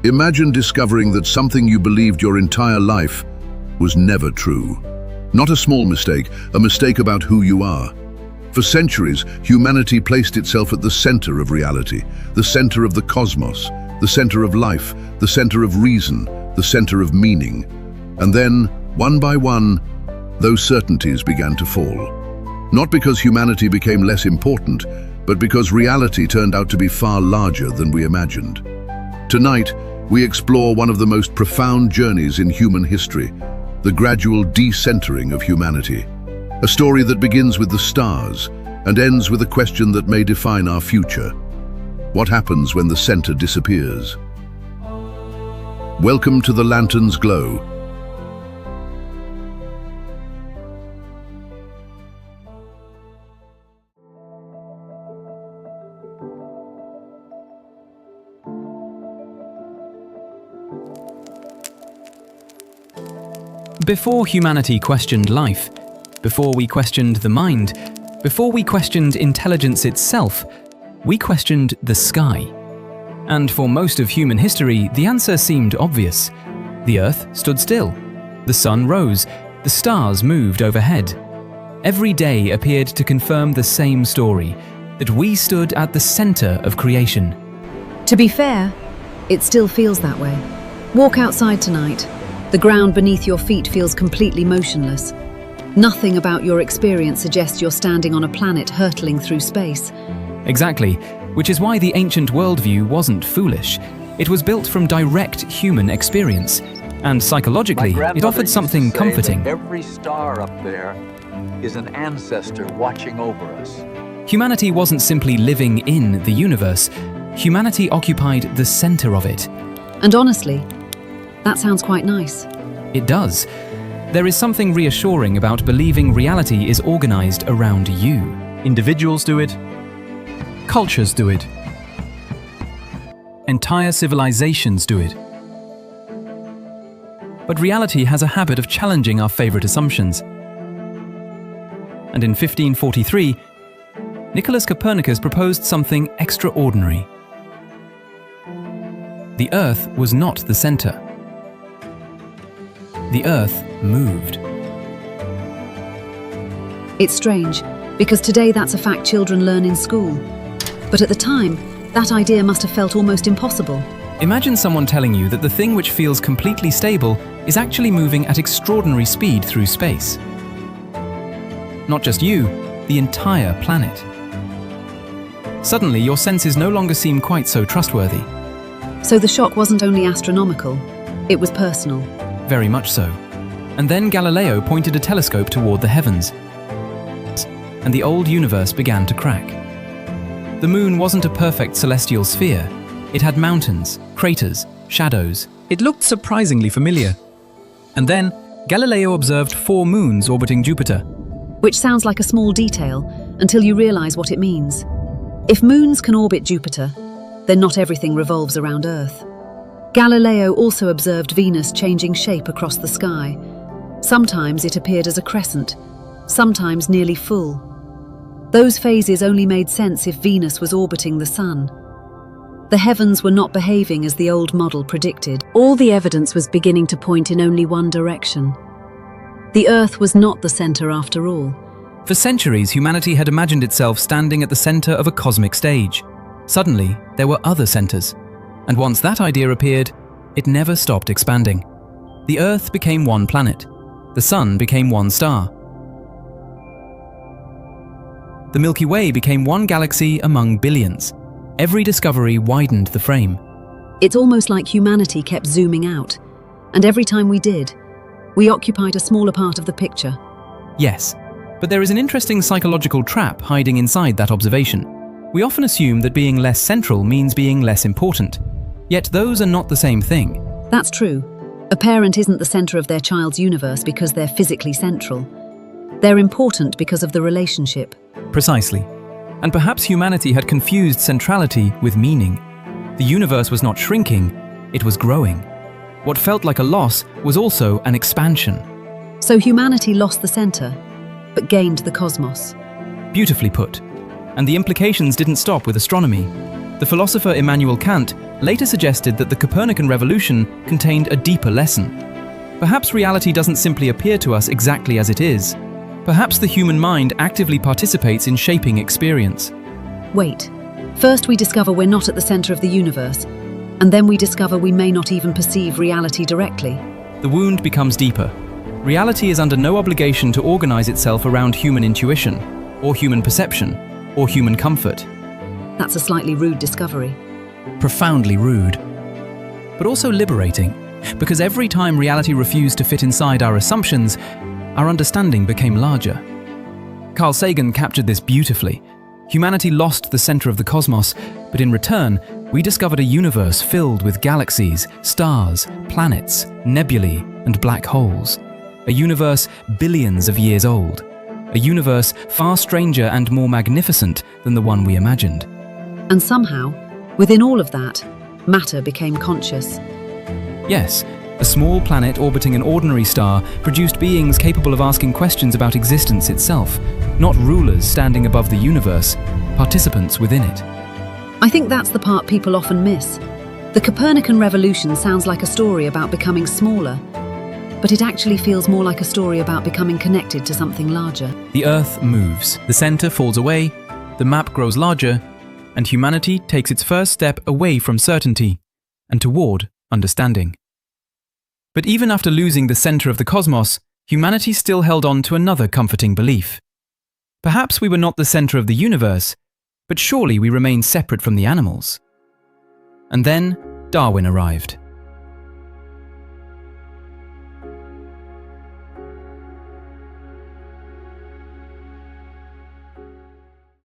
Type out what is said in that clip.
Imagine discovering that something you believed your entire life was never true. Not a small mistake, a mistake about who you are. For centuries, humanity placed itself at the center of reality, the center of the cosmos, the center of life, the center of reason, the center of meaning. And then, one by one, those certainties began to fall. Not because humanity became less important, but because reality turned out to be far larger than we imagined. Tonight, we explore one of the most profound journeys in human history, the gradual decentering of humanity. A story that begins with the stars and ends with a question that may define our future. What happens when the center disappears? Welcome to the Lantern's Glow. Before humanity questioned life, before we questioned the mind, before we questioned intelligence itself, we questioned the sky. And for most of human history, the answer seemed obvious. The Earth stood still. The sun rose. The stars moved overhead. Every day appeared to confirm the same story, that we stood at the center of creation. To be fair, it still feels that way. Walk outside tonight. The ground beneath your feet feels completely motionless. Nothing about your experience suggests you're standing on a planet hurtling through space. Exactly, which is why the ancient worldview wasn't foolish. It was built from direct human experience, and psychologically, it offered something comforting. Every star up there is an ancestor watching over us. Humanity wasn't simply living in the universe. Humanity occupied the center of it. And honestly, that sounds quite nice. It does. There is something reassuring about believing reality is organized around you. Individuals do it. Cultures do it. Entire civilizations do it. But reality has a habit of challenging our favorite assumptions. And in 1543, Nicolaus Copernicus proposed something extraordinary. The Earth was not the center. The Earth moved. It's strange, because today that's a fact children learn in school. But at the time, that idea must have felt almost impossible. Imagine someone telling you that the thing which feels completely stable is actually moving at extraordinary speed through space. Not just you, the entire planet. Suddenly, your senses no longer seem quite so trustworthy. So the shock wasn't only astronomical, it was personal. Very much so. And then Galileo pointed a telescope toward the heavens, and the old universe began to crack. The moon wasn't a perfect celestial sphere. It had mountains, craters, shadows. It looked surprisingly familiar. And then Galileo observed 4 moons orbiting Jupiter. Which sounds like a small detail until you realize what it means. If moons can orbit Jupiter, then not everything revolves around Earth. Galileo also observed Venus changing shape across the sky. Sometimes it appeared as a crescent, sometimes nearly full. Those phases only made sense if Venus was orbiting the Sun. The heavens were not behaving as the old model predicted. All the evidence was beginning to point in only one direction. The Earth was not the center after all. For centuries, humanity had imagined itself standing at the center of a cosmic stage. Suddenly, there were other centers. And once that idea appeared, it never stopped expanding. The Earth became one planet. The Sun became one star. The Milky Way became one galaxy among billions. Every discovery widened the frame. It's almost like humanity kept zooming out. And every time we did, we occupied a smaller part of the picture. Yes, but there is an interesting psychological trap hiding inside that observation. We often assume that being less central means being less important. Yet those are not the same thing. That's true. A parent isn't the center of their child's universe because they're physically central. They're important because of the relationship. Precisely. And perhaps humanity had confused centrality with meaning. The universe was not shrinking, it was growing. What felt like a loss was also an expansion. So humanity lost the center, but gained the cosmos. Beautifully put. And the implications didn't stop with astronomy. The philosopher Immanuel Kant later suggested that the Copernican Revolution contained a deeper lesson. Perhaps reality doesn't simply appear to us exactly as it is. Perhaps the human mind actively participates in shaping experience. Wait. First we discover we're not at the center of the universe, and then we discover we may not even perceive reality directly. The wound becomes deeper. Reality is under no obligation to organize itself around human intuition, or human perception, or human comfort. That's a slightly rude discovery. Profoundly rude. But also liberating, because every time reality refused to fit inside our assumptions, our understanding became larger. Carl Sagan captured this beautifully. Humanity lost the center of the cosmos, but in return, we discovered a universe filled with galaxies, stars, planets, nebulae, and black holes. A universe billions of years old. A universe far stranger and more magnificent than the one we imagined. And somehow, within all of that, matter became conscious. Yes, a small planet orbiting an ordinary star produced beings capable of asking questions about existence itself, not rulers standing above the universe, participants within it. I think that's the part people often miss. The Copernican Revolution sounds like a story about becoming smaller, but it actually feels more like a story about becoming connected to something larger. The Earth moves, the center falls away, the map grows larger, and humanity takes its first step away from certainty and toward understanding. But even after losing the center of the cosmos, humanity still held on to another comforting belief. Perhaps we were not the center of the universe, but surely we remained separate from the animals. And then Darwin arrived.